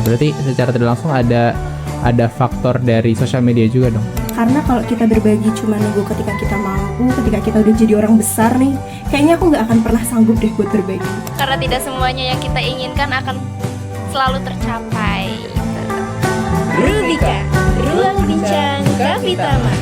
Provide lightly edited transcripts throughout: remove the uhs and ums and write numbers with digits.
Berarti secara tidak langsung ada faktor dari sosial media juga dong. Karena kalau kita berbagi cuma nunggu ketika kita mampu, ketika kita udah jadi orang besar nih, kayaknya aku nggak akan pernah sanggup deh buat berbagi. Karena tidak semuanya yang kita inginkan akan selalu tercapai. Rubika, ruang bincang Kapitama.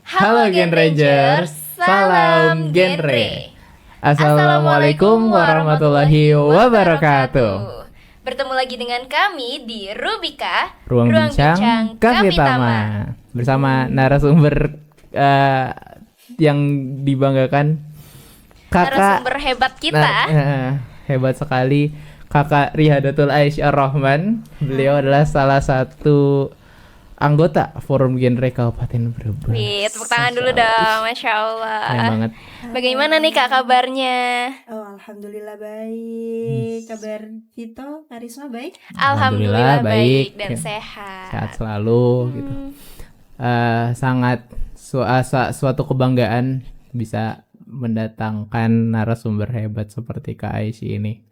Halo Gen Rangers, salam genre. Assalamualaikum warahmatullahi wabarakatuh. Bertemu lagi dengan kami di Rubika, Ruang bincang Kapitama. Bersama narasumber yang dibanggakan, kakak narasumber hebat kita. Hebat sekali, Kakak Rihadatul Aisyah Rahman. Beliau adalah salah satu anggota Forum Genre Kabupaten Brebes. Wih, tepuk tangan dulu dong, Masya Allah. Keren banget. Bagaimana nih Kak kabarnya? Oh, alhamdulillah baik. Kabar Vito, Karisma baik? Alhamdulillah baik dan Ya, sehat. sehat selalu gitu. Sangat suatu kebanggaan bisa mendatangkan narasumber hebat seperti Kak Aisyah ini.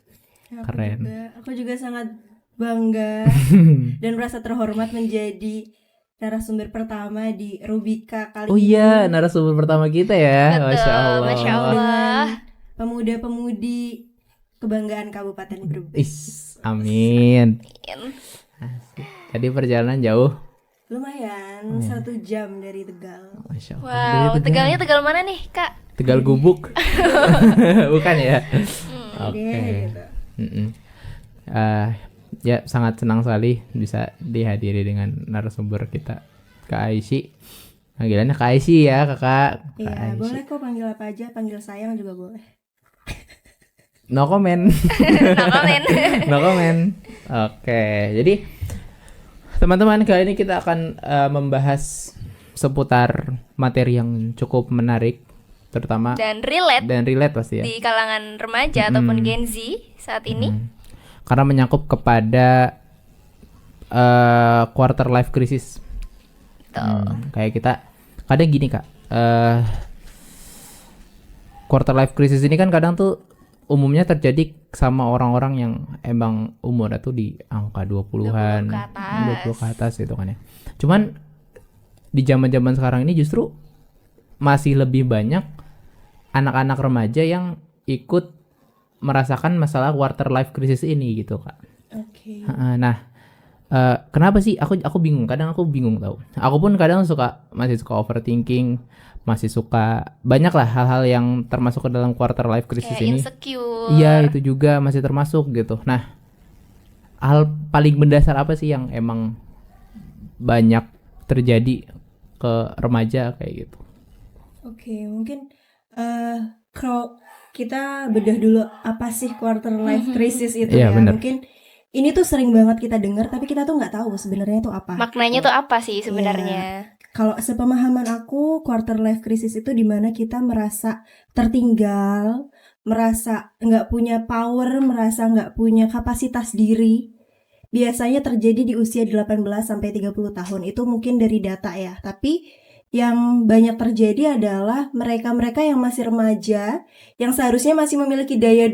Keren. Aku juga sangat bangga dan merasa terhormat menjadi narasumber pertama di Rubika kali Oh ini. iya, narasumber pertama kita ya. Betul, Masya Allah. Masya Allah. Pemuda-pemudi kebanggaan Kabupaten Brebes. Is, amin. Asik. Jadi perjalanan jauh. Lumayan, 1 jam dari Tegal. Masya Allah. Wow, Dari Tegalnya Tegal mana nih Kak? Tegal Gubuk. Bukan ya? Oke. Gitu. Ya sangat senang sekali bisa dihadiri dengan narasumber kita, Kak Aisyah. Panggilannya Kak Aisyah ya, Kakak. Kak Iya, Aisyah. boleh kok panggil apa aja, panggil sayang juga boleh. No comment. No comment. No comment. Oke, jadi teman-teman, kali ini kita akan membahas seputar materi yang cukup menarik, terutama Dan relate pasti ya. di kalangan remaja ataupun Gen Z saat ini. Karena menyangkut kepada quarter life crisis. Kayak kita kadang gini Kak, quarter life crisis ini kan kadang tuh umumnya terjadi sama orang-orang yang emang umurnya tuh di angka 20-an, 20 ke atas gitu kan ya. Cuman di zaman-zaman sekarang ini justru masih lebih banyak anak-anak remaja yang ikut merasakan masalah quarter life crisis ini gitu Kak. Oke. Nah, kenapa sih aku bingung, kadang aku bingung tau. Aku pun kadang masih suka overthinking, masih suka banyak lah hal-hal yang termasuk ke dalam quarter life crisis Kayak ini. insecure. Iya, itu juga masih termasuk gitu. Nah, hal paling mendasar apa sih yang emang banyak terjadi ke remaja kayak gitu? Oke, mungkin kalau kita bedah dulu apa sih quarter life crisis itu Iya, ya. bener. Mungkin ini tuh sering banget kita dengar tapi kita tuh nggak tahu sebenarnya itu apa. Maknanya tuh apa sih sebenarnya? Kalau sepemahaman aku, quarter life crisis itu dimana kita merasa tertinggal, merasa nggak punya power, merasa nggak punya kapasitas diri. Biasanya terjadi di usia 18-30 tahun. Itu mungkin dari data ya. Tapi yang banyak terjadi adalah mereka-mereka yang masih remaja, yang seharusnya masih memiliki daya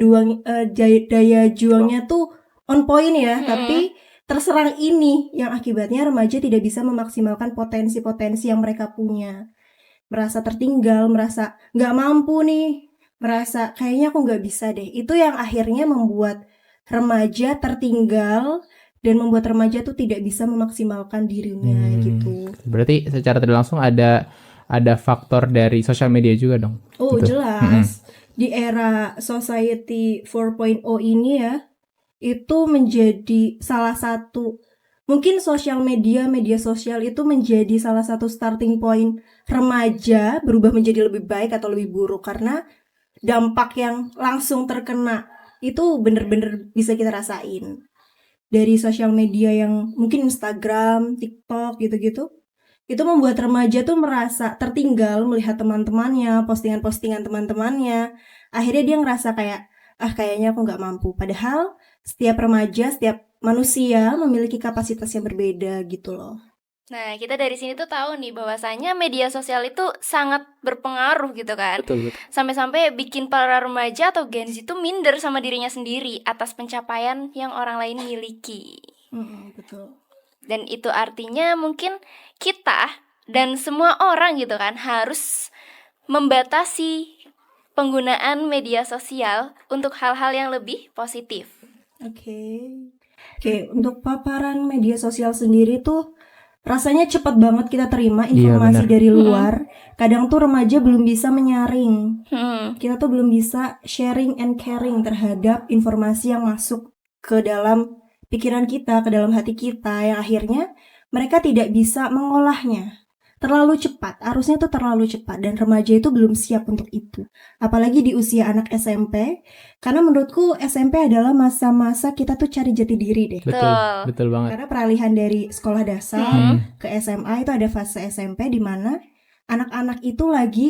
juangnya tuh on point ya, tapi terserang ini yang akibatnya remaja tidak bisa memaksimalkan potensi-potensi yang mereka punya. Merasa tertinggal, merasa nggak mampu nih, merasa kayaknya aku nggak bisa deh. Itu yang akhirnya membuat remaja tertinggal dan membuat remaja tuh tidak bisa memaksimalkan dirinya gitu. Berarti secara tidak langsung ada faktor dari sosial media juga dong. Oh, Gitu. jelas. Di era society 4.0 ini ya, itu menjadi salah satu, mungkin media sosial itu menjadi salah satu starting point remaja berubah menjadi lebih baik atau lebih buruk, karena dampak yang langsung terkena itu bener-bener bisa kita rasain dari sosial media yang mungkin Instagram, TikTok gitu-gitu. Itu membuat remaja tuh merasa tertinggal melihat teman-temannya, postingan-postingan teman-temannya. Akhirnya dia ngerasa kayak, kayaknya aku nggak mampu. Padahal setiap remaja, setiap manusia memiliki kapasitas yang berbeda gitu loh. Nah, kita dari sini tuh tahu nih bahwasanya media sosial itu sangat berpengaruh gitu kan. Betul. Sampai-sampai bikin para remaja atau Gen Z itu minder sama dirinya sendiri atas pencapaian yang orang lain miliki. Betul. Dan itu artinya mungkin kita dan semua orang gitu kan harus membatasi penggunaan media sosial untuk hal-hal yang lebih positif. Oke, untuk paparan media sosial sendiri tuh rasanya cepat banget kita terima informasi dari luar. Kadang tuh remaja belum bisa menyaring. Kita tuh belum bisa sharing and caring terhadap informasi yang masuk ke dalam pikiran kita, ke dalam hati kita, yang akhirnya mereka tidak bisa mengolahnya. Terlalu cepat, arusnya tuh terlalu cepat, dan remaja itu belum siap untuk itu. Apalagi di usia anak SMP, karena menurutku SMP adalah masa-masa kita tuh cari jati diri deh. Betul banget. Karena peralihan dari sekolah dasar ke SMA itu ada fase SMP di mana anak-anak itu lagi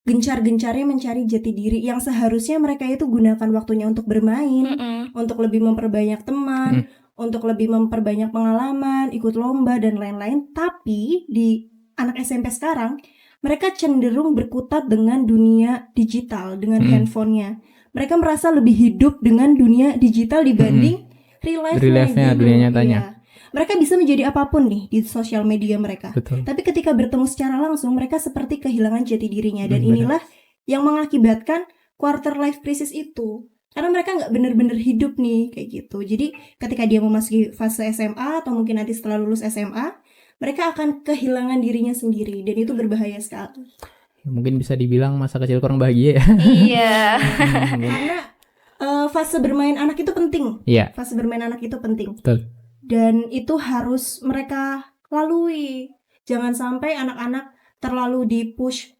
gencar-gencarnya mencari jati diri, yang seharusnya mereka itu gunakan waktunya untuk bermain, untuk lebih memperbanyak teman, untuk lebih memperbanyak pengalaman, ikut lomba dan lain-lain. Tapi di anak SMP sekarang, mereka cenderung berkutat dengan dunia digital, dengan handphonenya. Mereka merasa lebih hidup dengan dunia digital dibanding real life-nya, dunia nyatanya. Iya. Mereka bisa menjadi apapun nih di sosial media mereka. Betul. Tapi ketika bertemu secara langsung, mereka seperti kehilangan jati dirinya. Dan inilah yang mengakibatkan quarter life crisis itu. Karena mereka nggak benar-benar hidup nih, kayak gitu. Jadi ketika dia memasuki fase SMA atau mungkin nanti setelah lulus SMA, mereka akan kehilangan dirinya sendiri. Dan itu berbahaya sekali. Mungkin bisa dibilang masa kecil kurang bahagia ya. Iya. Karena fase bermain anak itu penting. Iya. Fase bermain anak itu penting. Betul. Dan itu harus mereka lalui. Jangan sampai anak-anak terlalu di-push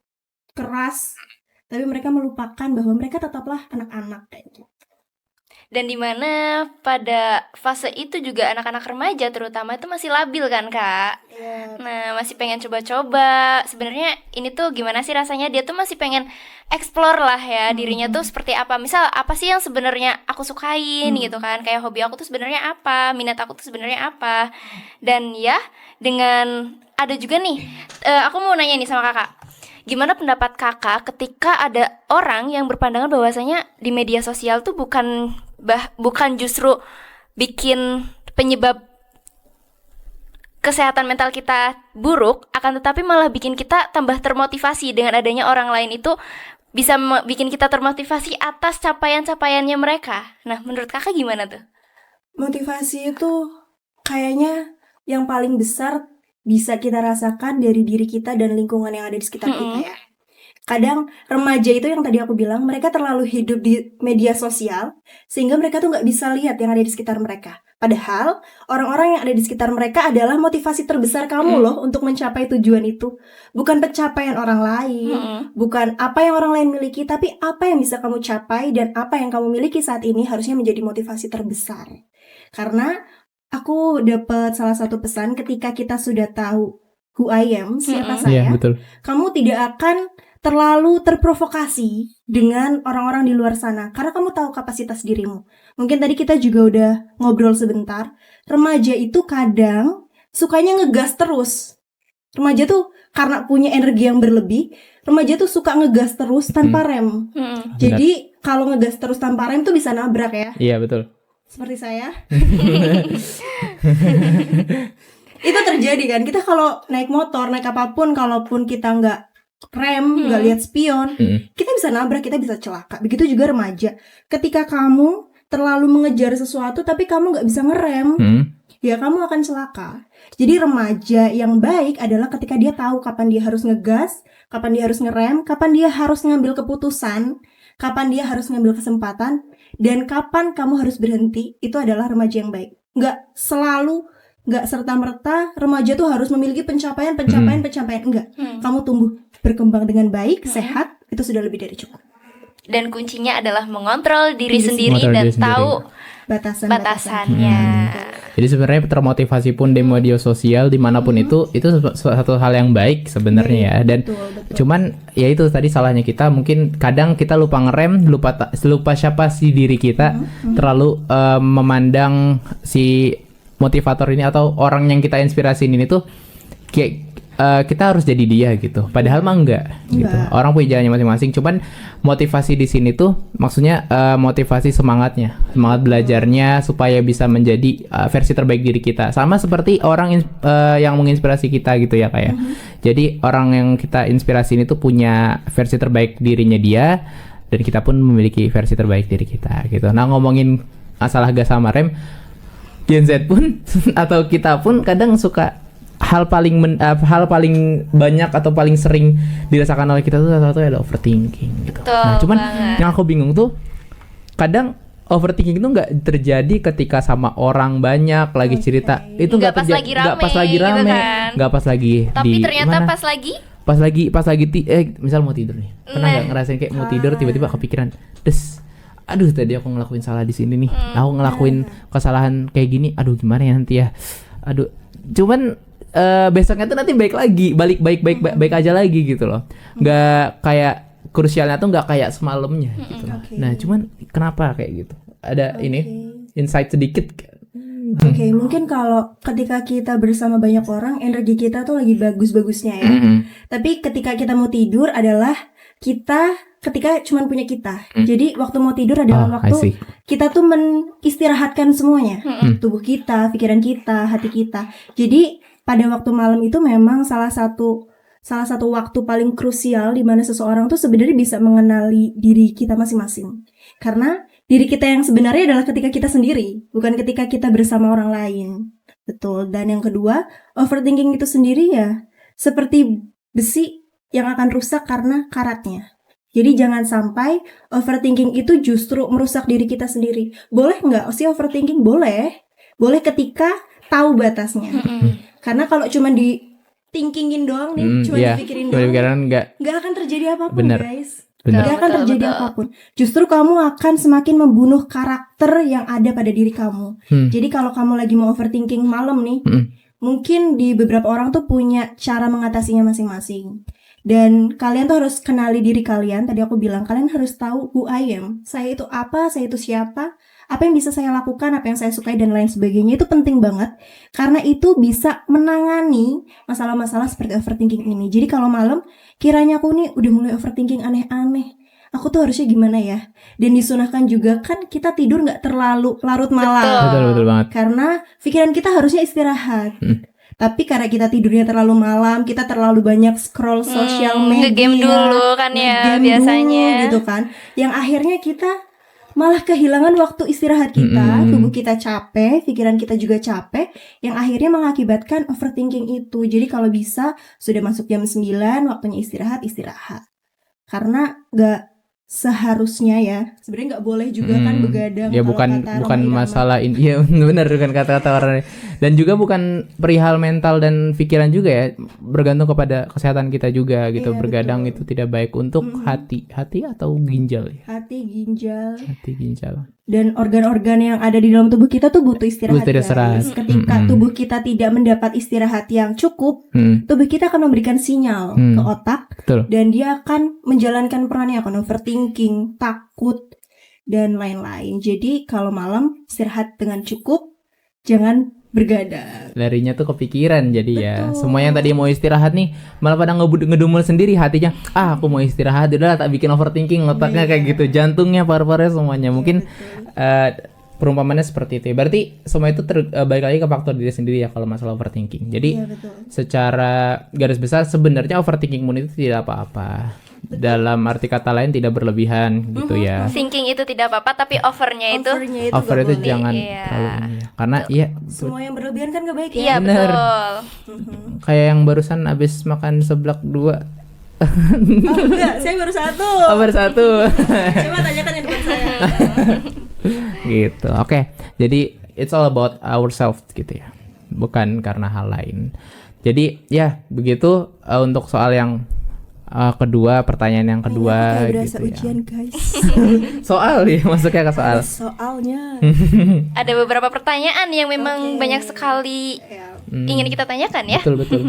keras, tapi mereka melupakan bahwa mereka tetaplah anak-anak kayak gitu. Dan dimana pada fase itu juga anak-anak remaja terutama itu masih labil kan Kak. Nah masih pengen coba-coba. Sebenarnya ini tuh gimana sih rasanya, dia tuh masih pengen explore lah ya dirinya tuh seperti apa. Misal apa sih yang sebenarnya aku sukain gitu kan. Kayak hobi aku tuh sebenarnya apa, minat aku tuh sebenarnya apa. Dan ya dengan ada juga nih aku mau nanya nih sama Kakak, gimana pendapat Kakak ketika ada orang yang berpandangan bahwasanya di media sosial tuh bukan justru bikin penyebab kesehatan mental kita buruk, akan tetapi malah bikin kita tambah termotivasi dengan adanya orang lain itu bisa bikin kita termotivasi atas capaian-capaiannya mereka. Nah, menurut Kakak gimana tuh? Motivasi itu kayaknya yang paling besar bisa kita rasakan dari diri kita dan lingkungan yang ada di sekitar kita ya. Kadang remaja itu yang tadi aku bilang, mereka terlalu hidup di media sosial sehingga mereka tuh gak bisa lihat yang ada di sekitar mereka. Padahal orang-orang yang ada di sekitar mereka adalah motivasi terbesar kamu loh untuk mencapai tujuan itu. Bukan pencapaian orang lain, bukan apa yang orang lain miliki, tapi apa yang bisa kamu capai dan apa yang kamu miliki saat ini harusnya menjadi motivasi terbesar. Karena aku dapat salah satu pesan, ketika kita sudah tahu who I am, siapa saya, betul. Kamu tidak akan terlalu terprovokasi dengan orang-orang di luar sana, karena kamu tahu kapasitas dirimu. Mungkin tadi kita juga udah ngobrol sebentar, remaja itu kadang sukanya ngegas terus. Remaja tuh karena punya energi yang berlebih, remaja tuh suka ngegas terus tanpa rem. Jadi kalau ngegas terus tanpa rem tuh bisa nabrak ya. Iya betul. Seperti saya. Itu terjadi kan, kita kalau naik motor, naik apapun, kalaupun kita nggak rem, nggak lihat spion, kita bisa nabrak, kita bisa celaka. Begitu juga remaja. Ketika kamu terlalu mengejar sesuatu tapi kamu nggak bisa ngerem, ya kamu akan celaka. Jadi remaja yang baik adalah ketika dia tahu kapan dia harus ngegas, kapan dia harus ngerem, kapan dia harus ngambil keputusan, kapan dia harus ngambil kesempatan, dan kapan kamu harus berhenti. Itu adalah remaja yang baik. Nggak serta-merta remaja tuh harus memiliki pencapaian. Enggak. Kamu tumbuh berkembang dengan baik, sehat, itu sudah lebih dari cukup. Dan kuncinya adalah mengontrol diri sendiri dan tahu batasannya. Jadi sebenarnya termotivasi pun di media sosial dimanapun itu satu hal yang baik sebenarnya ya. Dan betul. Cuman ya itu tadi salahnya kita, mungkin kadang kita lupa ngerem, lupa siapa sih diri kita, terlalu memandang si motivator ini atau orang yang kita inspirasi ini tuh kayak kita harus jadi dia gitu. Padahal mah enggak gitu. Orang punya jalannya masing-masing. Cuman motivasi di sini tuh maksudnya motivasi semangatnya, semangat belajarnya supaya bisa menjadi versi terbaik diri kita. Sama seperti orang yang menginspirasi kita gitu ya kayak. Jadi orang yang kita inspirasi ini tuh punya versi terbaik dirinya dia, dan kita pun memiliki versi terbaik diri kita gitu. Nah, ngomongin masalah gas sama rem, Gen Z pun atau kita pun kadang suka hal paling banyak atau paling sering dirasakan oleh kita tuh satu ada overthinking gitu. Nah, cuman yang aku bingung tuh kadang overthinking itu nggak terjadi ketika sama orang banyak lagi cerita. Itu nggak terjadi nggak pas lagi rame, nggak pas lagi. Tapi di ternyata mana? pas lagi misal mau tidur nih. Pernah nggak ngerasain kayak mau tidur tiba-tiba kepikiran, aduh tadi aku ngelakuin salah di sini nih. Aku ngelakuin kesalahan kayak gini. Aduh gimana ya nanti ya. Aduh. Cuman besoknya tuh nanti baik aja lagi gitu loh. Nggak kayak krusialnya tuh nggak kayak semalamnya gitu loh. Nah, cuman kenapa kayak gitu? Ada ini insight sedikit. Oke, mungkin kalau ketika kita bersama banyak orang, energi kita tuh lagi bagus-bagusnya ya. Tapi ketika kita mau tidur adalah ketika cuman punya kita. Jadi waktu mau tidur adalah waktu kita tuh menistirahatkan semuanya. Tubuh kita, pikiran kita, hati kita. Jadi pada waktu malam itu memang salah satu waktu paling krusial di mana seseorang tuh sebenarnya bisa mengenali diri kita masing-masing. Karena diri kita yang sebenarnya adalah ketika kita sendiri, bukan ketika kita bersama orang lain. Betul. Dan yang kedua, overthinking itu sendiri ya seperti besi yang akan rusak karena karatnya. Jadi jangan sampai overthinking itu justru merusak diri kita sendiri. Boleh nggak sih overthinking? Boleh ketika tahu batasnya. Karena kalau cuma thinkingin doang nih, cuma dipikirin doang, nggak akan terjadi apapun, guys. Nggak akan terjadi apapun. Justru kamu akan semakin membunuh karakter yang ada pada diri kamu. Jadi kalau kamu lagi mau overthinking malam nih, mungkin di beberapa orang tuh punya cara mengatasinya masing-masing. Dan kalian tuh harus kenali diri kalian. Tadi aku bilang kalian harus tahu who I am. Saya itu apa, saya itu siapa, apa yang bisa saya lakukan, apa yang saya sukai dan lain sebagainya. Itu penting banget karena itu bisa menangani masalah-masalah seperti overthinking ini. Jadi kalau malam kiranya aku nih udah mulai overthinking aneh-aneh, aku tuh harusnya gimana ya? Dan disunahkan juga kan kita tidur nggak terlalu larut malam. Betul banget. Karena pikiran kita harusnya istirahat. Tapi karena kita tidurnya terlalu malam, kita terlalu banyak scroll sosial media, nge-game dulu kan ya biasanya gitu kan, yang akhirnya kita malah kehilangan waktu istirahat kita, tubuh kita capek, pikiran kita juga capek, yang akhirnya mengakibatkan overthinking itu. Jadi kalau bisa sudah masuk jam 9, waktunya istirahat. Karena gak seharusnya ya, sebenarnya nggak boleh juga kan begadang. Ya bukan masalah ini, ya benar bukan kata-kata orang. Dan juga bukan perihal mental dan pikiran juga ya, bergantung kepada kesehatan kita juga gitu. Begadang itu tidak baik untuk hati atau ginjal ya. Hati ginjal. Dan organ-organ yang ada di dalam tubuh kita tuh butuh istirahat. Ketika tubuh kita tidak mendapat istirahat yang cukup, tubuh kita akan memberikan sinyal ke otak. Betul. Dan dia akan menjalankan perannya, akan overthinking, takut, dan lain-lain. Jadi kalau malam istirahat dengan cukup, jangan bergadang. Larinya tuh kepikiran jadi ya. Semuanya yang tadi mau istirahat nih malah pada ngedumel sendiri hatinya. Aku mau istirahat, udah tak bikin overthinking, otaknya kayak gitu, jantungnya, paru-parunya semuanya. Mungkin perumpamannya seperti itu. Berarti semua itu balik lagi ke faktor diri sendiri ya kalau masalah overthinking. Jadi secara garis besar sebenarnya overthinkingmu itu tidak apa-apa. Dalam arti kata lain tidak berlebihan gitu ya. Thinking itu tidak apa-apa, tapi overnya itu jangan terlalu ini ya. Karena semua yang berlebihan kan gak baik ya. Iya betul. Kayak yang barusan abis makan seblak 2. Enggak, saya baru 1. Baru 1. Coba tanyakan yang depan saya. Gitu. Oke. Jadi it's all about ourselves gitu ya. Bukan karena hal lain. Jadi ya begitu untuk soal yang kedua, pertanyaan yang kedua gitu ujian, ya. Guys. Soal nih, masuknya ke soal. Soalnya ada beberapa pertanyaan yang memang banyak sekali ingin kita tanyakan ya. Betul.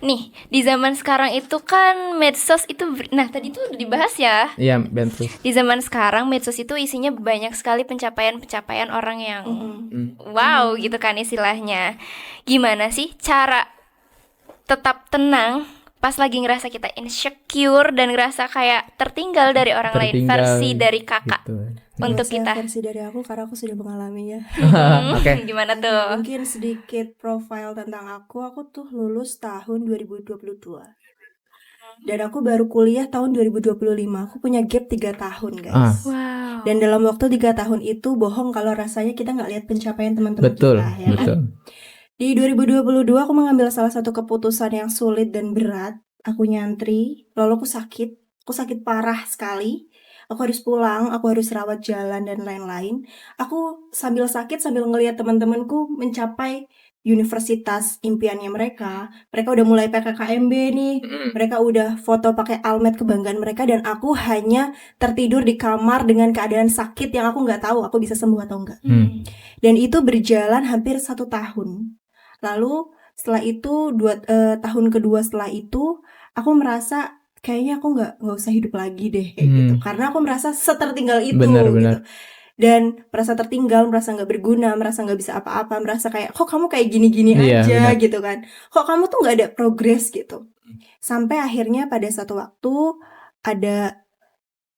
Nih, di zaman sekarang itu kan medsos itu tadi tuh udah dibahas ya. Iya, medsos. Di zaman sekarang medsos itu isinya banyak sekali pencapaian orang yang wow gitu kan istilahnya. Gimana sih cara tetap tenang pas lagi ngerasa kita insecure dan ngerasa kayak tertinggal dari orang lain, versi dari kakak gitu. untuk Saya kita. versi dari aku karena aku sudah mengalaminya. Oke. Gimana tuh? Mungkin sedikit profil tentang aku tuh lulus tahun 2022. Dan aku baru kuliah tahun 2025. Aku punya gap 3 tahun, guys. Wow. Dan dalam waktu 3 tahun itu bohong kalau rasanya kita nggak lihat pencapaian teman-teman Betul, kita, ya kan? betul. Di 2022 aku mengambil salah satu keputusan yang sulit dan berat. Aku nyantri, lalu aku sakit parah sekali. Aku harus pulang, aku harus rawat jalan dan lain-lain. Aku sambil sakit sambil ngelihat teman-temanku mencapai universitas impiannya mereka. Mereka udah mulai PKKMB nih. Mereka udah foto pakai almet kebanggaan mereka dan aku hanya tertidur di kamar dengan keadaan sakit yang aku nggak tahu aku bisa sembuh atau enggak. Dan itu berjalan hampir 1 tahun. Lalu setelah itu tahun kedua setelah itu aku merasa kayaknya aku nggak usah hidup lagi deh kayak gitu, karena aku merasa setertinggal itu Benar. gitu. Dan merasa tertinggal, merasa nggak berguna, merasa nggak bisa apa-apa, merasa kayak kok kamu kayak gini-gini Iya, aja benar. gitu kan, kok kamu tuh nggak ada progres gitu. Sampai akhirnya pada satu waktu ada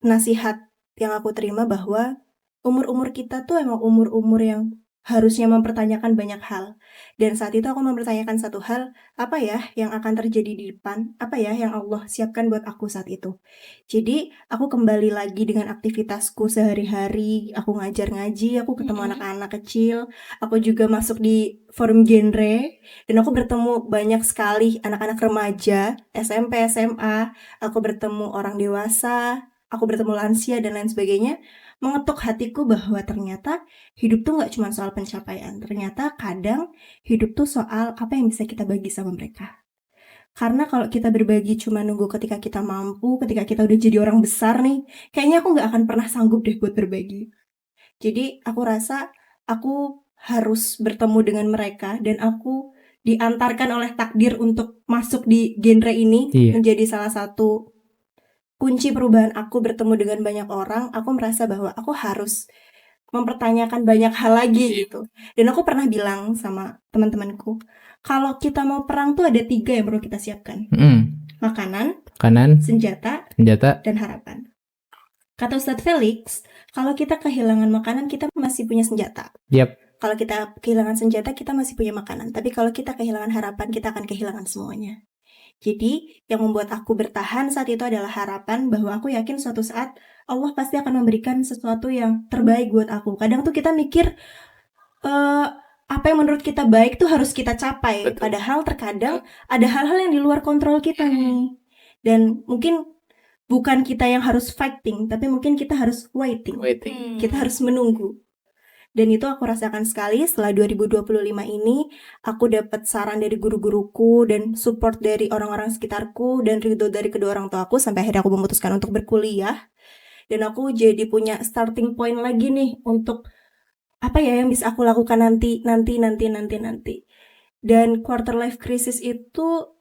nasihat yang aku terima bahwa umur-umur kita tuh emang umur-umur yang harusnya mempertanyakan banyak hal. Dan saat itu aku mempertanyakan satu hal, apa ya yang akan terjadi di depan? Apa ya yang Allah siapkan buat aku saat itu? Jadi aku kembali lagi dengan aktivitasku sehari-hari. Aku ngajar ngaji, aku ketemu anak-anak kecil. Aku juga masuk di forum genre. Dan aku bertemu banyak sekali anak-anak remaja, SMP, SMA. Aku bertemu orang dewasa, aku bertemu lansia dan lain sebagainya. Mengetuk hatiku bahwa ternyata hidup tuh gak cuma soal pencapaian. Ternyata kadang hidup tuh soal apa yang bisa kita bagi sama mereka. Karena kalau kita berbagi cuma nunggu ketika kita mampu, ketika kita udah jadi orang besar nih, kayaknya aku gak akan pernah sanggup deh buat berbagi. Jadi aku rasa aku harus bertemu dengan mereka dan aku diantarkan oleh takdir untuk masuk di genre ini. Menjadi salah satu kunci perubahan aku bertemu dengan banyak orang. Aku merasa bahwa aku harus mempertanyakan banyak hal lagi gitu. Dan aku pernah bilang sama teman-temanku, kalau kita mau perang tuh ada 3 yang perlu kita siapkan. Makanan, senjata, dan harapan. Kata Ustadz Felix, kalau kita kehilangan makanan, kita masih punya senjata. Kalau kita kehilangan senjata, kita masih punya makanan. Tapi kalau kita kehilangan harapan, kita akan kehilangan semuanya. Jadi yang membuat aku bertahan saat itu adalah harapan bahwa aku yakin suatu saat Allah pasti akan memberikan sesuatu yang terbaik buat aku. Kadang tuh kita mikir apa yang menurut kita baik tuh harus kita capai. Betul. Padahal terkadang ada hal-hal yang di luar kontrol kita nih. Dan mungkin bukan kita yang harus fighting, tapi mungkin kita harus waiting. Kita harus menunggu. Dan itu aku rasakan sekali setelah 2025 ini. Aku dapat saran dari guru-guruku dan support dari orang-orang sekitarku dan ridho dari kedua orang tuaku sampai akhirnya aku memutuskan untuk berkuliah. Dan aku jadi punya starting point lagi nih untuk apa ya yang bisa aku lakukan nanti. Dan quarter life crisis itu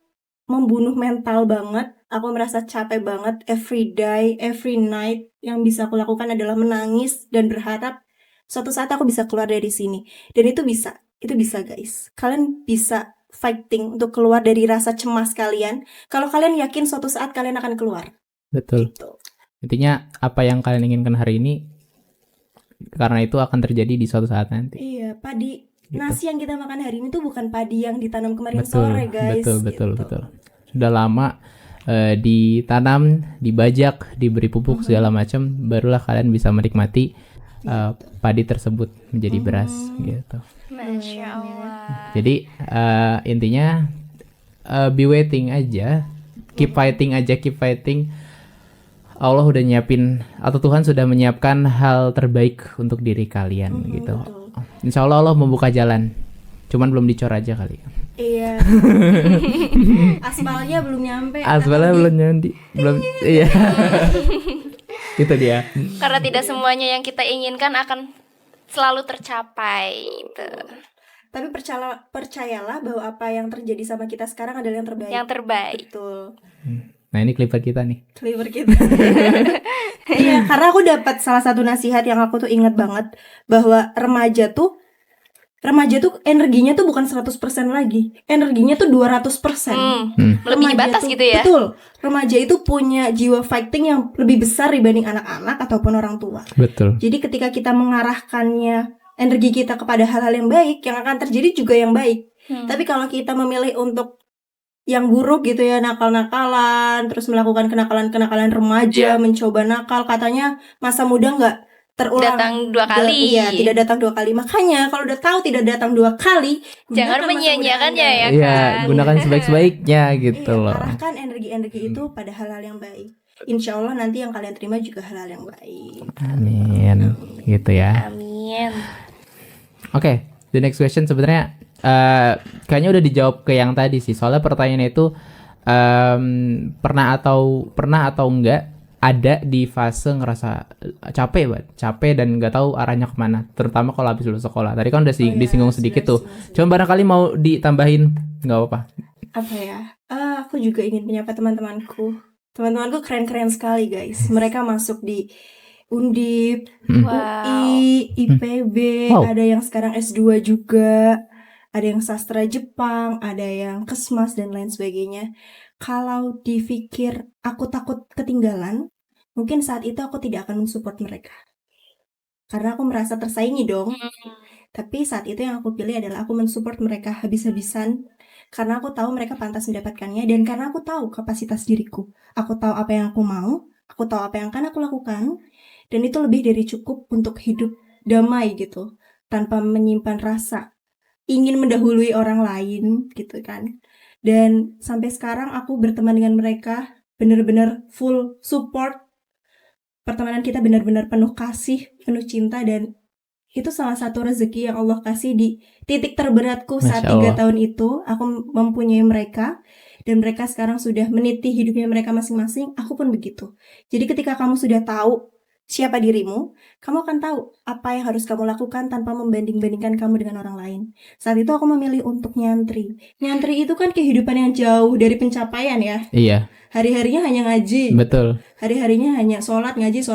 membunuh mental banget. Aku merasa capek banget. Every day, every night yang bisa aku lakukan adalah menangis dan berharap suatu saat aku bisa keluar dari sini. Dan itu bisa guys. Kalian bisa fighting untuk keluar dari rasa cemas kalian. Kalau kalian yakin suatu saat kalian akan keluar. Betul. Gitu. Intinya apa yang kalian inginkan hari ini, karena itu akan terjadi di suatu saat nanti. Iya, padi nasi yang kita makan hari ini tuh bukan padi yang ditanam kemarin sore, guys. Betul. Sudah lama ditanam, dibajak, diberi pupuk segala macam, barulah kalian bisa menikmati padi tersebut menjadi beras gitu. Masya Allah. Jadi intinya be waiting aja, keep fighting. Allah udah nyiapin atau Tuhan sudah menyiapkan hal terbaik untuk diri kalian gitu. Insya Allah membuka jalan, cuman belum dicor aja kali. Iya. Aspalnya belum nyampe. Belum. Iya. Itu dia. Karena tidak semuanya yang kita inginkan akan selalu tercapai gitu. Tapi percayalah bahwa apa yang terjadi sama kita sekarang adalah yang terbaik. Yang terbaik. Betul. Nah ini clipper kita nih. Iya, karena aku dapat salah satu nasihat yang aku tuh ingat banget bahwa remaja tuh remaja tuh energinya tuh bukan 100% lagi. Energinya tuh 200%. Melebihi batas tuh, gitu ya. Betul. Remaja itu punya jiwa fighting yang lebih besar dibanding anak-anak ataupun orang tua. Betul. Jadi ketika kita mengarahkannya energi kita kepada hal-hal yang baik, yang akan terjadi juga yang baik. Tapi kalau kita memilih untuk yang buruk gitu ya, nakal-nakalan, terus melakukan kenakalan-kenakalan remaja, mencoba nakal, katanya masa muda nggak terulang. Datang 2 kali. Iya, tidak datang 2 kali. Makanya kalau udah tahu tidak datang 2 kali, Jangan gunakan masa muda menyia-nyiakannya Anda. ya Iya, kan. gunakan sebaik-baiknya gitu Iya, loh. arahkan energi-energi itu pada hal-hal yang baik. Insya Allah nanti yang kalian terima juga hal-hal yang baik. Amin. Gitu ya. Amin. Oke, the next question sebenarnya kayaknya udah dijawab ke yang tadi sih. Soalnya pertanyaannya itu pernah atau enggak ada di fase ngerasa capek dan nggak tahu arahnya kemana. Terutama kalau habis lulus sekolah. Tadi kan udah disinggung sedikit tuh. Cuma barangkali mau ditambahin, nggak apa-apa. Apa ya? Aku juga ingin menyapa teman-temanku. Teman-temanku keren-keren sekali guys. Mereka masuk di Undip, UI, IPB, ada yang sekarang S2 juga, ada yang sastra Jepang, ada yang Kesmas dan lain sebagainya. Kalau dipikir aku takut ketinggalan, mungkin saat itu aku tidak akan mensupport mereka. Karena aku merasa tersaingi dong. Tapi saat itu yang aku pilih adalah aku mensupport mereka habis-habisan. Karena aku tahu mereka pantas mendapatkannya. Dan karena aku tahu kapasitas diriku. Aku tahu apa yang aku mau. Aku tahu apa yang akan aku lakukan. Dan itu lebih dari cukup untuk hidup damai gitu. Tanpa menyimpan rasa ingin mendahului orang lain gitu kan. Dan sampai sekarang aku berteman dengan mereka benar-benar full support. Pertemanan kita benar-benar penuh kasih, penuh cinta, dan itu salah satu rezeki yang Allah kasih di titik terberatku saat 3 tahun itu. Aku mempunyai mereka, dan mereka sekarang sudah meniti hidupnya mereka masing-masing. Aku pun begitu. Jadi ketika kamu sudah tahu siapa dirimu, kamu akan tahu apa yang harus kamu lakukan tanpa membanding-bandingkan kamu dengan orang lain. Saat itu aku memilih untuk nyantri. Nyantri itu kan kehidupan yang jauh dari pencapaian ya. Iya. Hari-harinya hanya ngaji. Betul. Hari-harinya hanya sholat ngaji.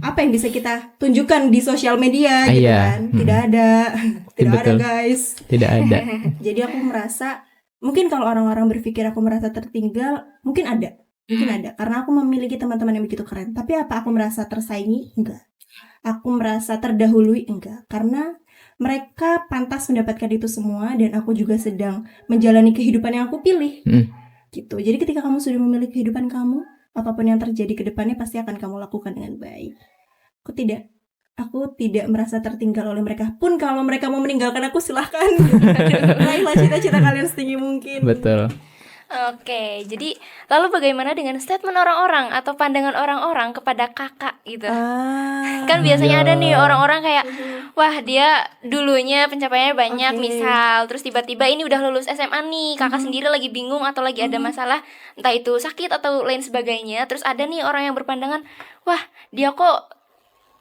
Apa yang bisa kita tunjukkan di sosial media gitu kan? Tidak ada. Tidak ada guys. Tidak ada. Jadi aku merasa, mungkin kalau orang-orang berpikir aku merasa tertinggal, mungkin ada, karena aku memiliki teman-teman yang begitu keren. Tapi apa aku merasa tersaingi? Enggak. Aku merasa terdahului? Enggak. Karena mereka pantas mendapatkan itu semua, dan aku juga sedang menjalani kehidupan yang aku pilih. Gitu. Jadi ketika kamu sudah memilih kehidupan kamu, apapun yang terjadi ke depannya pasti akan kamu lakukan dengan baik. Aku tidak merasa tertinggal oleh mereka. Pun kalau mereka mau meninggalkan aku, silahkan. Raihlah cita-cita kalian setinggi mungkin. Betul. Oke, jadi lalu bagaimana dengan statement orang-orang atau pandangan orang-orang kepada kakak gitu? Kan biasanya ada nih orang-orang kayak, wah dia dulunya pencapaiannya banyak misal, terus tiba-tiba ini udah lulus SMA nih, kakak sendiri lagi bingung atau lagi ada masalah, entah itu sakit atau lain sebagainya. Terus ada nih orang yang berpandangan, wah dia kok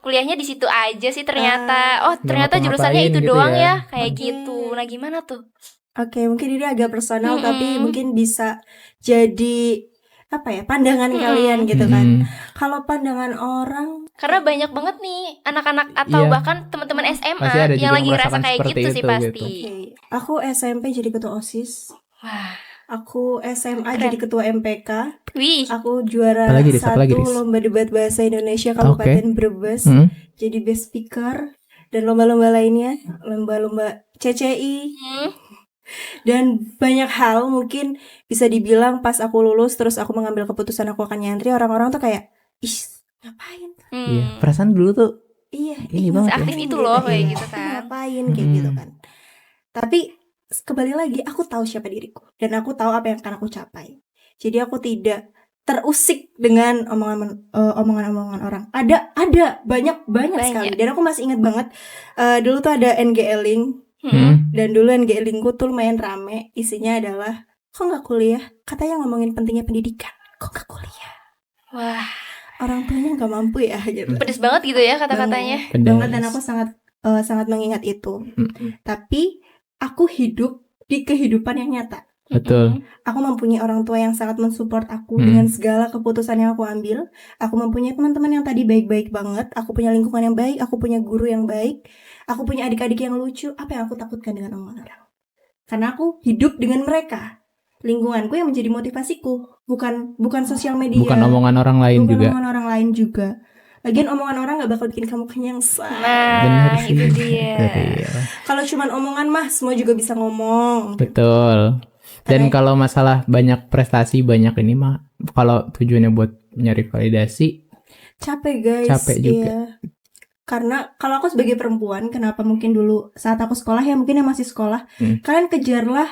kuliahnya di situ aja sih ternyata, ternyata jurusannya itu gitu doang ya, kayak gitu. Nah gimana tuh? Oke, mungkin ini agak personal, tapi mungkin bisa jadi pandangan kalian gitu kan. Kalau pandangan orang, karena banyak banget nih anak-anak atau bahkan teman-teman SMA yang lagi ngerasa kayak gitu sih pasti. Aku SMP jadi ketua OSIS. Wah. Aku SMA jadi ketua MPK. Wih. Aku juara lomba debat bahasa Indonesia Kabupaten Brebes. Jadi best speaker dan lomba-lomba lainnya, lomba-lomba CCI. Dan banyak hal mungkin bisa dibilang pas aku lulus terus aku mengambil keputusan aku akan nyantri, orang-orang tuh kayak, ih ngapain? Iya, perasaan dulu tuh ini banget aktif itu loh kayak gitu kan. Ngapain kayak gitu kan. Tapi kembali lagi, aku tahu siapa diriku dan aku tahu apa yang akan aku capai. Jadi aku tidak terusik dengan omongan-omongan orang. Ada banyak sekali. Dan aku masih ingat banget dulu tuh ada NG Eling. Dan dulu NG Elingku tuh lumayan rame. Isinya adalah, kok gak kuliah? Katanya ngomongin pentingnya pendidikan, kok gak kuliah? Wah, orang tuanya gak mampu ya gitu. Pedes banget gitu ya kata-katanya. Banget, dan aku sangat mengingat itu. Tapi aku hidup di kehidupan yang nyata. Betul. Aku mempunyai orang tua yang sangat mensupport aku dengan segala keputusan yang aku ambil. Aku mempunyai teman-teman yang tadi baik-baik banget. Aku punya lingkungan yang baik. Aku punya guru yang baik. Aku punya adik-adik yang lucu. Apa yang aku takutkan dengan omongan orang? Karena aku hidup dengan mereka. Lingkunganku yang menjadi motivasiku, bukan sosial media. Bukan omongan orang lain bukan juga. omongan orang lain juga. Lagian omongan orang gak bakal bikin kamu kenyang, say. Bener Nah, sih. itu dia. Iya. Kalau cuman omongan mah semua juga bisa ngomong. Betul. Dan kalau masalah banyak prestasi, banyak ini mah, kalau tujuannya buat nyari validasi, Capek guys. Capek juga. Iya. Karena kalau aku sebagai perempuan, kenapa mungkin dulu saat aku sekolah ya, mungkin yang masih sekolah, kalian kejarlah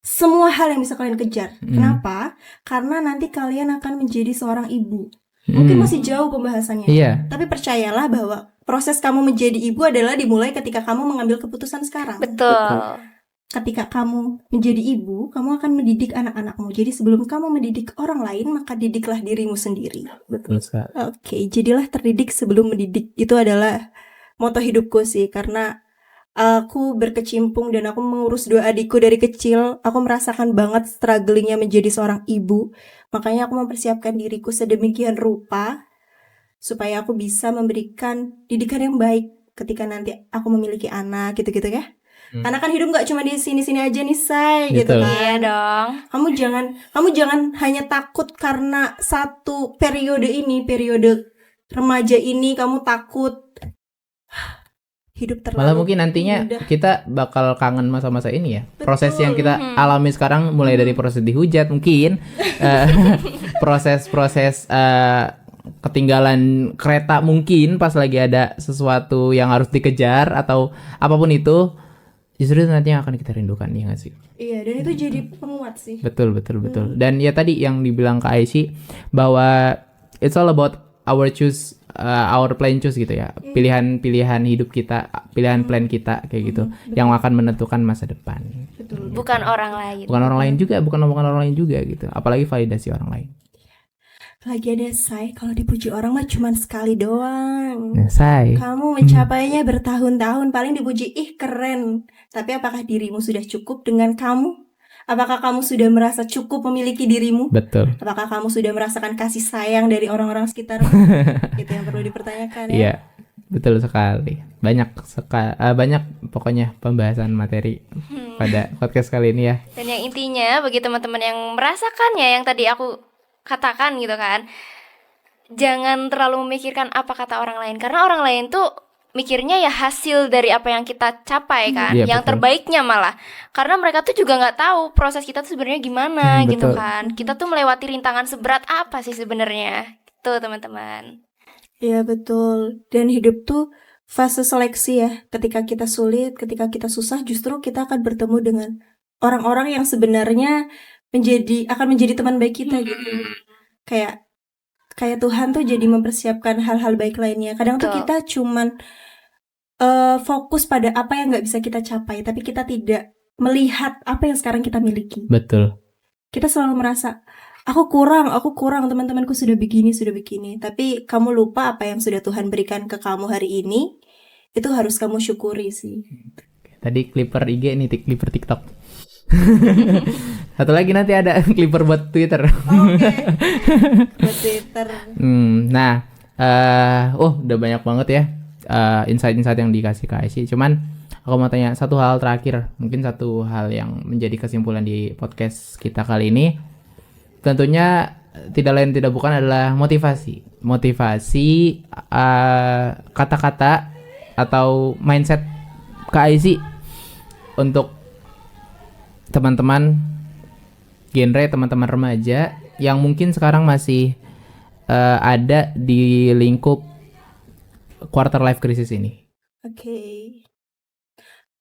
semua hal yang bisa kalian kejar. Kenapa? Karena nanti kalian akan menjadi seorang ibu. Mungkin masih jauh pembahasannya. Iya. Tapi percayalah bahwa proses kamu menjadi ibu adalah dimulai ketika kamu mengambil keputusan sekarang. Betul. Ketika kamu menjadi ibu, kamu akan mendidik anak-anakmu. Jadi sebelum kamu mendidik orang lain, maka didiklah dirimu sendiri. Betul sekali. Oke, jadilah terdidik sebelum mendidik. Itu adalah moto hidupku sih. Karena aku berkecimpung dan aku mengurus 2 adikku dari kecil. Aku merasakan banget strugglingnya menjadi seorang ibu. Makanya aku mempersiapkan diriku sedemikian rupa supaya aku bisa memberikan didikan yang baik ketika nanti aku memiliki anak, gitu-gitu ya. Karena kan hidup gak cuma di sini-sini aja nih, say, gitu Betul. kan. Iya dong. Kamu jangan hanya takut karena satu periode ini, periode remaja ini kamu takut. Hidup terlalu Malah mungkin nantinya mudah. kita bakal kangen masa-masa ini ya. Proses yang kita alami sekarang mulai dari proses dihujat mungkin, proses-proses ketinggalan kereta mungkin pas lagi ada sesuatu yang harus dikejar atau apapun itu, justru itu nanti yang akan kita rindukan, ya nggak sih? Iya, dan itu jadi penguat sih. Betul. Dan ya tadi yang dibilang Kak Aisyah bahwa it's all about our choose, our plan choose gitu ya. Pilihan hidup kita, pilihan plan kita kayak gitu, yang akan menentukan masa depan. Betul. Bukan orang lain. Bukan orang lain juga, bukan omongan orang lain juga gitu. Apalagi validasi orang lain. Lagi ada say, kalau dipuji orang mah cuman sekali doang. Nah, say. Kamu mencapainya bertahun-tahun, paling dipuji, ih keren. Tapi apakah dirimu sudah cukup dengan kamu? Apakah kamu sudah merasa cukup memiliki dirimu? Betul. Apakah kamu sudah merasakan kasih sayang dari orang-orang sekitar? Itu yang perlu dipertanyakan ya. Iya, betul sekali. Banyak pokoknya pembahasan materi pada podcast kali ini ya. Dan yang intinya bagi teman-teman yang merasakannya yang tadi aku katakan gitu kan, jangan terlalu memikirkan apa kata orang lain, karena orang lain tuh mikirnya ya hasil dari apa yang kita capai kan, Iya, yang betul. terbaiknya malah, karena mereka tuh juga nggak tahu proses kita tuh sebenarnya gimana gitu betul. kan. Kita tuh melewati rintangan seberat apa sih sebenarnya, gitu teman-teman. Iya betul. Dan hidup tuh fase seleksi ya. Ketika kita sulit, ketika kita susah, justru kita akan bertemu dengan orang-orang yang sebenarnya akan menjadi teman baik kita gitu. Kayak Tuhan tuh jadi mempersiapkan hal-hal baik lainnya. Kadang tuh Betul. kita cuman fokus pada apa yang nggak bisa kita capai, tapi kita tidak melihat apa yang sekarang kita miliki. Betul. Kita selalu merasa aku kurang, teman-temanku sudah begini. Tapi kamu lupa apa yang sudah Tuhan berikan ke kamu hari ini, itu harus kamu syukuri sih. Tadi clipper IG nih, clipper TikTok. Satu lagi nanti ada clipper buat Twitter. Oke. Buat Twitter. Nah, udah banyak banget ya insight-insight yang dikasih Kak Aisyah. Cuman aku mau tanya satu hal terakhir, mungkin satu hal yang menjadi kesimpulan di podcast kita kali ini. Tentunya tidak lain tidak bukan adalah motivasi, kata-kata atau mindset Kak Aisyah untuk teman-teman remaja yang mungkin sekarang masih ada di lingkup quarter life crisis ini. Oke.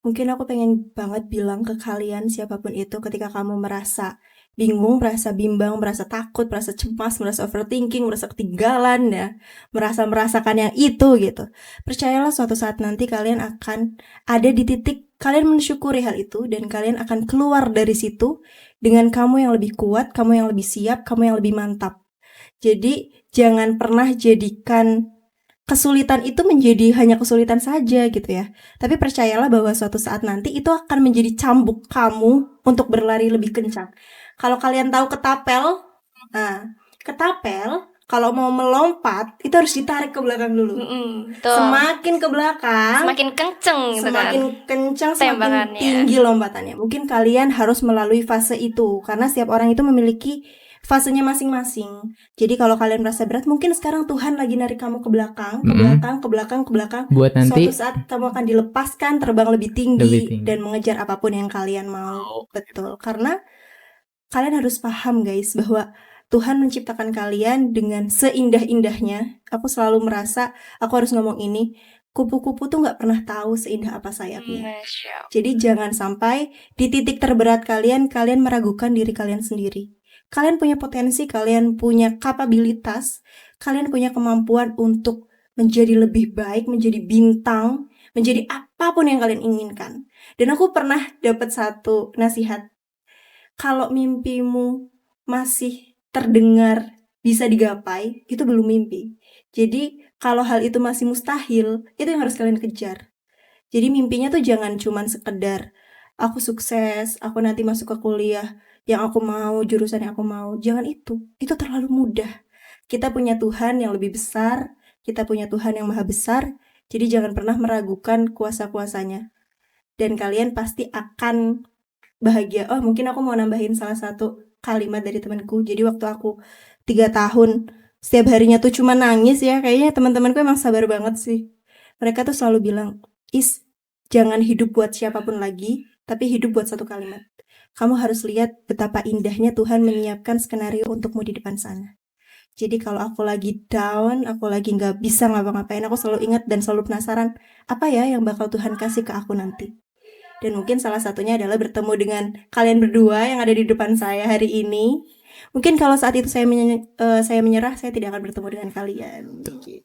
Mungkin aku pengen banget bilang ke kalian siapapun itu, ketika kamu merasa bingung, merasa bimbang, merasa takut, merasa cemas, merasa overthinking, merasa ketinggalan ya, merasakan yang itu gitu. Percayalah suatu saat nanti kalian akan ada di titik kalian mensyukuri hal itu, dan kalian akan keluar dari situ dengan kamu yang lebih kuat, kamu yang lebih siap, kamu yang lebih mantap. Jadi jangan pernah jadikan kesulitan itu menjadi hanya kesulitan saja gitu ya. Tapi percayalah bahwa suatu saat nanti itu akan menjadi cambuk kamu untuk berlari lebih kencang. Kalau kalian tahu ketapel, ketapel kalau mau melompat itu harus ditarik ke belakang dulu. Betul. Semakin ke belakang, Semakin kenceng gitu semakin kan. kencang, semakin Tembakannya. tinggi lompatannya. Mungkin kalian harus melalui fase itu karena setiap orang itu memiliki fasenya masing-masing. Jadi kalau kalian merasa berat, mungkin sekarang Tuhan lagi narik kamu ke belakang, ke belakang, ke belakang, ke belakang. Buat nanti Suatu saat kamu akan dilepaskan terbang lebih tinggi, Lebih tinggi. dan mengejar apapun yang kalian mau. Betul. Karena kalian harus paham guys bahwa Tuhan menciptakan kalian dengan seindah-indahnya. Aku selalu merasa aku harus ngomong ini. Kupu-kupu tuh nggak pernah tahu seindah apa sayapnya. Masya Allah. Jadi jangan sampai di titik terberat kalian meragukan diri kalian sendiri. Kalian punya potensi, kalian punya kapabilitas, kalian punya kemampuan untuk menjadi lebih baik, menjadi bintang, menjadi apapun yang kalian inginkan. Dan aku pernah dapat satu nasihat. Kalau mimpimu masih terdengar bisa digapai, itu belum mimpi. Jadi kalau hal itu masih mustahil, itu yang harus kalian kejar. Jadi mimpinya tuh jangan cuman sekedar aku sukses, aku nanti masuk ke kuliah yang aku mau, jurusan yang aku mau. Jangan itu terlalu mudah. Kita punya Tuhan yang lebih besar, kita punya Tuhan yang maha besar. Jadi jangan pernah meragukan kuasa-kuasanya. Dan kalian pasti akan bahagia. Oh, mungkin aku mau nambahin salah satu kalimat dari temanku. Jadi waktu aku 3 tahun, setiap harinya tuh cuma nangis ya. Kayaknya teman-temanku emang sabar banget sih. Mereka tuh selalu bilang, jangan hidup buat siapapun lagi, tapi hidup buat satu kalimat. Kamu harus lihat betapa indahnya Tuhan menyiapkan skenario untukmu di depan sana. Jadi kalau aku lagi down, aku lagi gak bisa ngapa-ngapain, aku selalu ingat dan selalu penasaran, apa ya yang bakal Tuhan kasih ke aku nanti. Dan mungkin salah satunya adalah bertemu dengan kalian berdua yang ada di depan saya hari ini. Mungkin kalau saat itu saya menyerah, saya tidak akan bertemu dengan kalian. Gitu.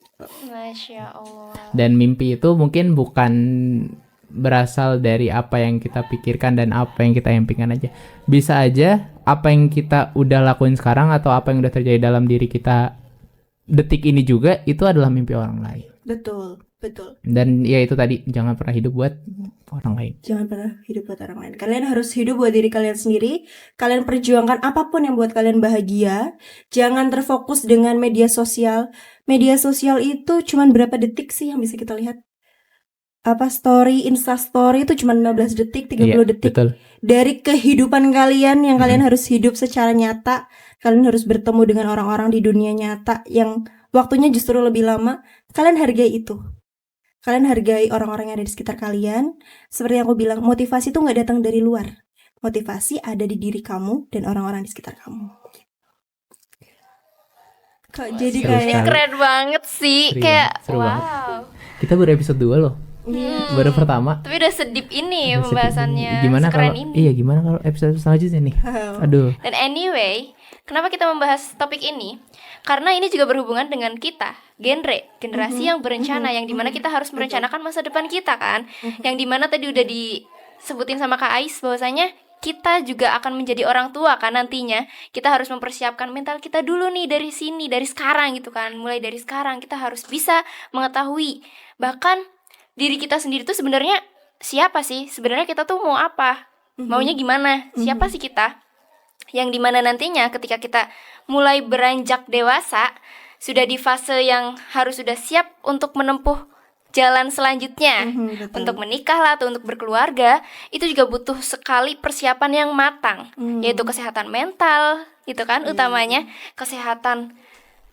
Masya Allah. Dan mimpi itu mungkin bukan berasal dari apa yang kita pikirkan dan apa yang kita impikan aja. Bisa aja apa yang kita udah lakuin sekarang atau apa yang udah terjadi dalam diri kita detik ini juga itu adalah mimpi orang lain. Betul. Dan ya itu tadi, jangan pernah hidup buat orang lain. Jangan pernah hidup buat orang lain. Kalian harus hidup buat diri kalian sendiri. Kalian perjuangkan apapun yang buat kalian bahagia. Jangan terfokus dengan media sosial. Media sosial itu cuman berapa detik sih yang bisa kita lihat? Story, Insta story itu cuma 15 detik, 30 detik. Betul. Dari kehidupan kalian yang kalian harus hidup secara nyata. Kalian harus bertemu dengan orang-orang di dunia nyata yang waktunya justru lebih lama. Kalian hargai itu. Kalian hargai orang-orang yang ada di sekitar kalian. Seperti yang aku bilang, motivasi itu gak datang dari luar. Motivasi ada di diri kamu dan orang-orang di sekitar kamu. Kok jadi Seru kayak sekali. Keren banget sih. Seru Kayak seru banget. wow. Kita baru episode 2 loh. Baru pertama. Tapi udah sedip ini Udah sedih pembahasannya. ini. Gimana Sekeren kalau ini. gimana kalau episode selanjutnya nih? Aduh. Dan anyway, kenapa kita membahas topik ini? Karena ini juga berhubungan dengan kita, generasi yang berencana, yang dimana kita harus merencanakan masa depan kita kan, yang dimana tadi udah disebutin sama Kak Ais bahwasanya kita juga akan menjadi orang tua kan nantinya. Kita harus mempersiapkan mental kita dulu nih dari sini, dari sekarang gitu kan. Mulai dari sekarang kita harus bisa mengetahui bahkan diri kita sendiri tuh sebenarnya siapa sih? Sebenarnya kita tuh mau apa? Maunya gimana? Siapa sih kita? Yang dimana nantinya ketika kita mulai beranjak dewasa, sudah di fase yang harus sudah siap untuk menempuh jalan selanjutnya, untuk menikah lah atau untuk berkeluarga, itu juga butuh sekali persiapan yang matang, yaitu kesehatan mental, itu kan utamanya, kesehatan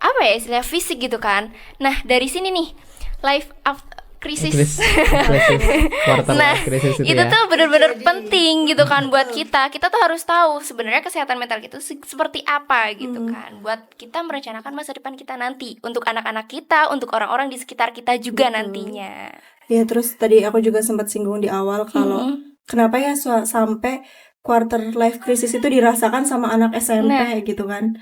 apa ya istilah fisik gitu kan. Nah dari sini nih life after krisis. Quarter Nah, life crisis itu tuh benar-benar penting gitu kan buat kita. Kita tuh harus tahu sebenarnya kesehatan mental kita seperti apa gitu kan. Buat kita merencanakan masa depan kita nanti, untuk anak-anak kita, untuk orang-orang di sekitar kita juga nantinya. Ya, terus tadi aku juga sempat singgung di awal kalau kenapa ya sampai quarter life crisis itu dirasakan sama anak SMP gitu kan.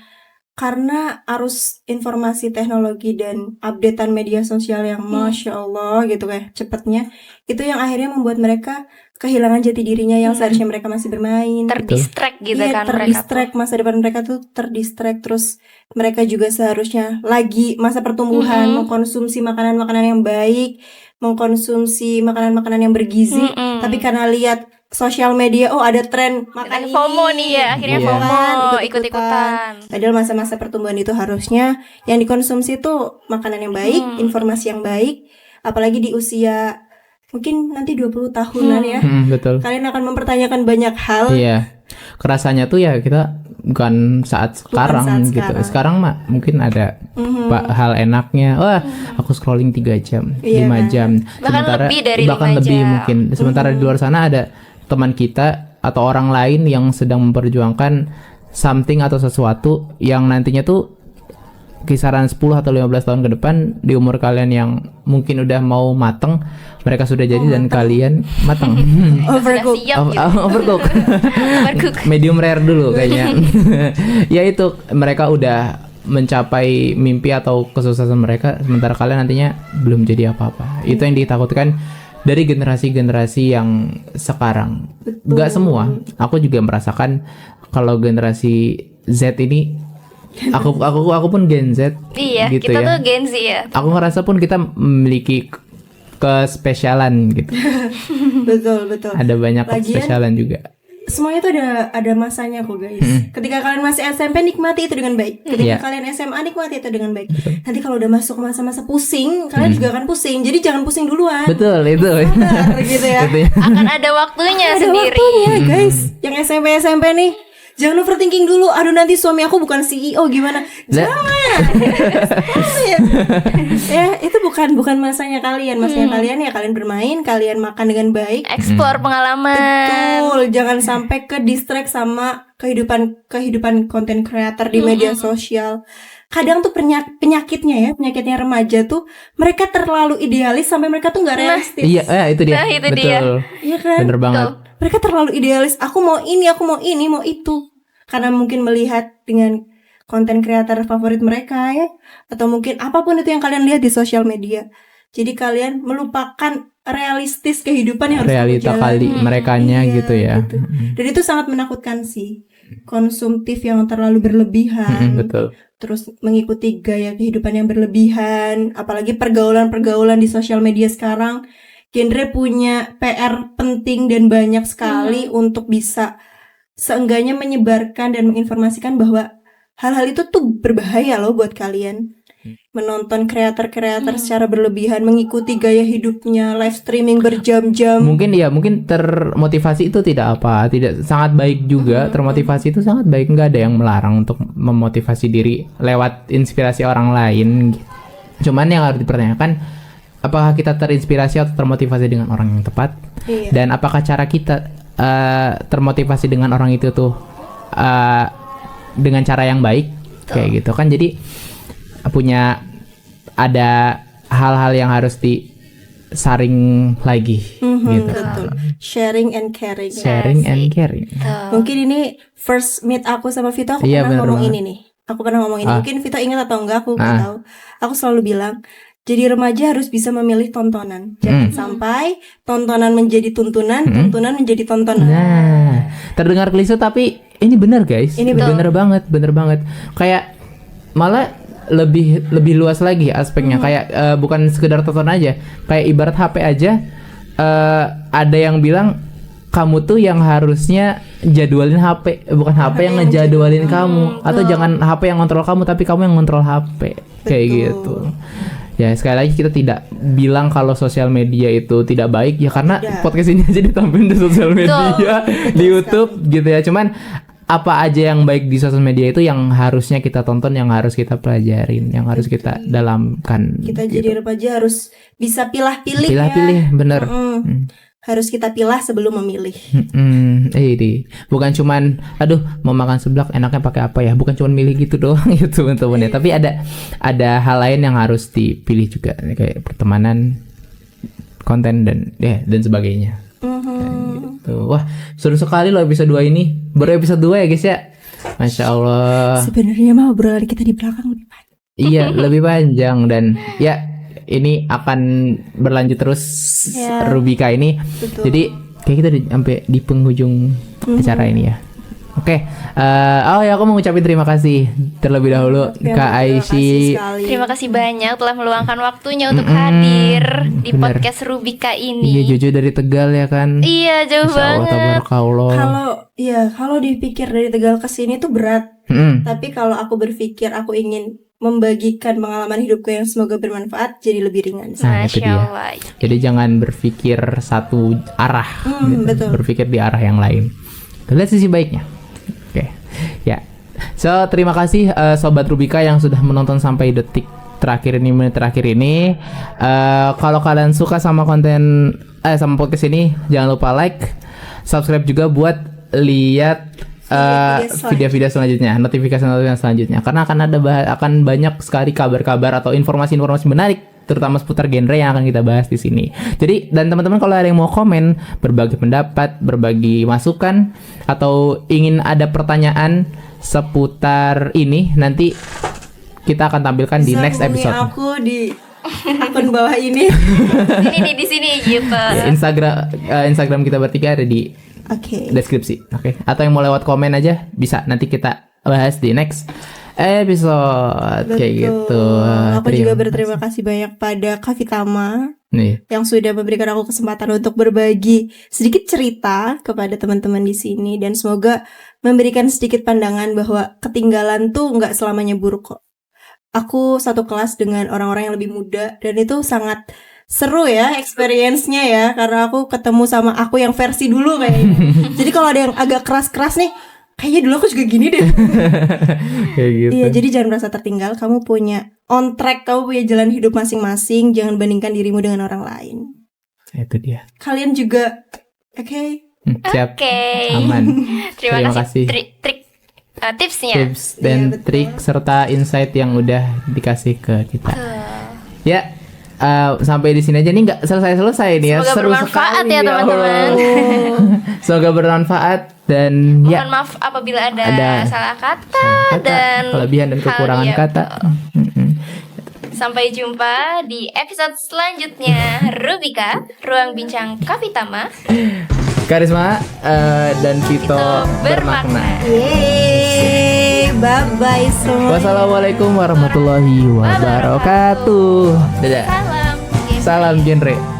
karena arus informasi teknologi dan updatean media sosial yang Masya Allah gitu kayak cepatnya, itu yang akhirnya membuat mereka kehilangan jati dirinya yang seharusnya mereka masih bermain. Terdistract gitu Iya, kan mereka tuh. terdistract, masa depan mereka tuh terdistract. Terus mereka juga seharusnya lagi masa pertumbuhan, mengkonsumsi makanan-makanan yang baik, mengkonsumsi makanan-makanan yang bergizi, tapi karena lihat sosial media, oh ada tren makan Dengan FOMO ini, nih ya, akhirnya Iya. FOMO, ikut-ikutan. ikut-ikutan. Padahal masa-masa pertumbuhan itu harusnya yang dikonsumsi tuh makanan yang baik, informasi yang baik, apalagi di usia mungkin nanti 20 tahunan ya. Betul. Kalian akan mempertanyakan banyak hal. Iya. Kerasanya tuh ya kita bukan saat sekarang saat gitu. sekarang. Sekarang mah mungkin ada hal enaknya. Wah, aku scrolling 3 jam, Iya 5 kan? jam. Bahkan lebih dari 5 lebih jam. mungkin. Sementara di luar sana ada teman kita atau orang lain yang sedang memperjuangkan something atau sesuatu yang nantinya tuh kisaran 10 atau 15 tahun ke depan di umur kalian yang mungkin udah mau mateng, mereka sudah jadi dan kalian mateng. Overcook. Siap gitu. Overcook. Overcook. Medium rare dulu kayaknya. Ya itu mereka udah mencapai mimpi atau kesuksesan mereka sementara kalian nantinya belum jadi apa-apa. Itu yang ditakutkan dari generasi-generasi yang sekarang. Gak semua. Aku juga merasakan kalau generasi Z ini aku pun Gen Z. Iya, gitu kita ya. tuh Gen Z ya. Aku ngerasa pun kita memiliki kespesialan gitu. Betul, betul. Ada banyak Lagian, kespesialan juga. semuanya tuh ada masanya kok guys. Ketika kalian masih SMP nikmati itu dengan baik. Ketika Iya. kalian SMA nikmati itu dengan baik. Nanti kalau udah masuk masa-masa pusing, kalian juga akan pusing. Jadi jangan pusing duluan. Betul itu. Sabar, gitu ya. Itu ya. Akan ada waktunya Ada sendiri. waktunya guys. Yang SMP nih, jangan overthinking dulu. Aduh nanti suami aku bukan CEO gimana? Jangan. Ya itu bukan masanya kalian. Masanya kalian ya kalian bermain, kalian makan dengan baik. Explore pengalaman. Betul, jangan sampai ke distract sama kehidupan konten creator di media sosial. Kadang tuh penyakitnya remaja tuh mereka terlalu idealis sampai mereka tuh nggak realistis. Iya, itu dia. Nah, itu Betul. dia. Iya kan? Bener banget. Mereka terlalu idealis. Aku mau ini, mau itu. Karena mungkin melihat dengan konten kreator favorit mereka ya, atau mungkin apapun itu yang kalian lihat di sosial media. Jadi kalian melupakan realistis kehidupan yang harus Realita kamu kali jalani. merekanya Iya, gitu ya. gitu. Dan itu sangat menakutkan sih. Konsumtif yang terlalu berlebihan. Betul. Terus mengikuti gaya kehidupan yang berlebihan, apalagi pergaulan-pergaulan di sosial media sekarang. Genre punya PR penting dan banyak sekali untuk bisa seenggaknya menyebarkan dan menginformasikan bahwa hal-hal itu tuh berbahaya loh buat kalian. Menonton kreator-kreator secara berlebihan, mengikuti gaya hidupnya, live streaming berjam-jam. Mungkin termotivasi itu tidak sangat baik juga. Termotivasi itu sangat baik, nggak ada yang melarang untuk memotivasi diri lewat inspirasi orang lain. Cuman yang harus dipertanyakan, apakah kita terinspirasi atau termotivasi dengan orang yang tepat? Iya. Dan apakah cara kita termotivasi dengan orang itu tuh dengan cara yang baik? Kayak gitu kan. Jadi ada hal-hal yang harus disaring lagi gitu. Betul. Sharing and caring. Sharing and caring. Mungkin ini first meet aku sama Vito, aku Iya, pernah bener ngomong banget. ini nih. Aku pernah ngomong ini. Mungkin Vito ingat atau enggak, aku nggak tahu. Aku selalu bilang, jadi remaja harus bisa memilih tontonan. Jangan sampai tontonan menjadi tuntunan, tuntunan menjadi tontonan. Nah, terdengar klise tapi ini benar guys. Ini benar banget. Kayak malah lebih luas lagi aspeknya. Kayak bukan sekedar tonton aja. Kayak ibarat HP aja. Ada yang bilang kamu tuh yang harusnya jadwalin HP, bukan HP yang ngejadwalin kamu. Atau jangan HP yang ngontrol kamu, tapi kamu yang ngontrol HP. Kayak gitu. Ya sekali lagi kita tidak bilang kalau sosial media itu tidak baik ya, karena podcast ini aja ditampilin di sosial media, di YouTube gitu ya. Cuman apa aja yang baik di sosial media itu yang harusnya kita tonton, yang harus kita pelajarin, yang harus kita dalamkan. Kita jadi remaja harus bisa pilih-pilih ya. Bener. Harus kita pilah sebelum memilih. Bukan cuman aduh mau makan seblak enaknya pakai apa ya, bukan cuman milih gitu doang gitu teman-teman ya, tapi ada hal lain yang harus dipilih juga kayak pertemanan, konten dan sebagainya. Gitu. Wah seru sekali loh episode 2 ini, baru episode 2 ya guys ya. Masya Allah. Sebenarnya mah obrolan kita di belakang lebih panjang. Iya, lebih panjang dan ya ini akan berlanjut terus Ya. Rubika ini. Betul. Jadi kayak kita udah sampai di penghujung acara ini ya. Oke, oh ya aku mau ngucapin terima kasih terlebih dahulu Ya, Kak Aisyah. Terima kasih banyak telah meluangkan waktunya untuk hadir di bener. podcast Rubika Iya, ini. Jojo dari Tegal ya kan. Iya, jauh Masya Allah, banget. tabarakallah. Kalau dipikir dari Tegal ke sini tuh berat. Mm-mm. Tapi kalau aku berpikir aku ingin membagikan pengalaman hidupku yang semoga bermanfaat, jadi lebih ringan. Nah, itu Masya dia. Allah. Jadi jangan berpikir satu arah, gitu. Betul. Berpikir di arah yang lain. Lihat sisi baiknya. Oke, ya. So terima kasih sobat Rubika yang sudah menonton sampai detik terakhir ini, menit terakhir ini. Kalau kalian suka sama konten sama podcast ini, jangan lupa like, subscribe juga buat lihat video-video selanjutnya, notifikasi selanjutnya, karena akan banyak sekali kabar-kabar atau informasi-informasi menarik terutama seputar genre yang akan kita bahas di sini. Jadi dan teman-teman kalau ada yang mau komen, berbagi pendapat, berbagi masukan atau ingin ada pertanyaan seputar ini, nanti kita akan tampilkan di next episode. Aku di akun bawah ini. Ini nih di sini gitu. Ya, Instagram kita bertiga ada di Oke. deskripsi, oke? Atau yang mau lewat komen aja bisa, nanti kita bahas di next episode kayak gitu. Aku juga berterima kasih banyak pada Kak Fitama Nih, yang sudah memberikan aku kesempatan untuk berbagi sedikit cerita kepada teman-teman di sini, dan semoga memberikan sedikit pandangan bahwa ketinggalan tuh nggak selamanya buruk kok. Aku satu kelas dengan orang-orang yang lebih muda dan itu sangat seru ya experience-nya ya, karena aku ketemu sama aku yang versi dulu kayaknya. Jadi kalau ada yang agak keras-keras nih, kayaknya dulu aku juga gini deh. kayak gitu. Iya, jadi jangan merasa tertinggal. Kamu punya on track, kamu punya jalan hidup masing-masing. Jangan bandingkan dirimu dengan orang lain. Itu dia. Kalian juga, oke? Siap. Oke. Aman. Terima kasih. kasih. Tipsnya. Tips dan Iya, betul. trik serta insight yang udah dikasih ke kita. Ya, sampai di sini aja nih, nggak selesai nih ya. Semoga Seru bermanfaat sekali ya, teman-teman. Allah. Semoga bermanfaat dan ya Mohon maaf apabila ada ada salah kata dan kelebihan dan hal kekurangan yang- kata. Sampai jumpa di episode selanjutnya Rubika, Ruang Bincang Kavitama. Karisma dan Vito bermakna. Yeay, bye-bye semua. Wassalamualaikum warahmatullahi wabarakatuh. Dadah. Salam. Salam genre.